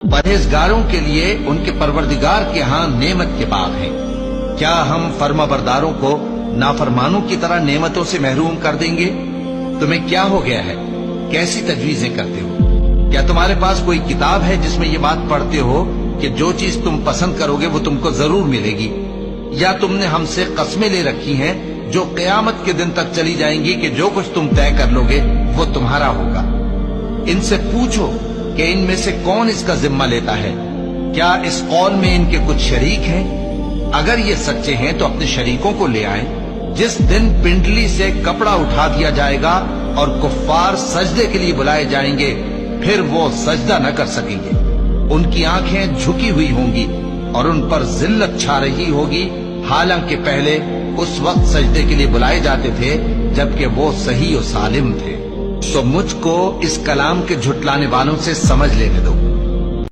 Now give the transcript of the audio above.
परहेजगारों के लिए उनके परवरदिगार के यहाँ नेमत के बाग हैं। क्या हम फर्माबरदारों को नाफरमानों की तरह नेमतों से महरूम कर देंगे? तुम्हें क्या हो गया है? कैसी तजवीजें करते हो? क्या तुम्हारे पास कोई किताब है जिसमें ये बात पढ़ते हो कि जो चीज तुम पसंद करोगे वो तुमको जरूर मिलेगी? या तुमने हमसे कस्में ले रखी हैं जो क़यामत के दिन तक चली जाएंगी कि जो कुछ तुम तय कर लोगे वो तुम्हारा होगा? इनसे पूछो कि इनमें से कौन इसका जिम्मा लेता है। क्या इस कौल में इनके कुछ शरीक हैं? अगर ये सच्चे हैं तो अपने शरीकों को ले आएं। जिस दिन पिंडली से कपड़ा उठा दिया जाएगा और कुफ्फार सजदे के लिए बुलाए जाएंगे, फिर वो सजदा न कर सकेंगे। उनकी आंखें झुकी हुई होंगी और उन पर जिल्लत छा रही होगी, हालांकि पहले उस वक्त सजदे के लिए बुलाए जाते थे जबकि वो सही और सालिम थे। तो मुझको इस कलाम के झुटलाने वालों से समझ लेने दो।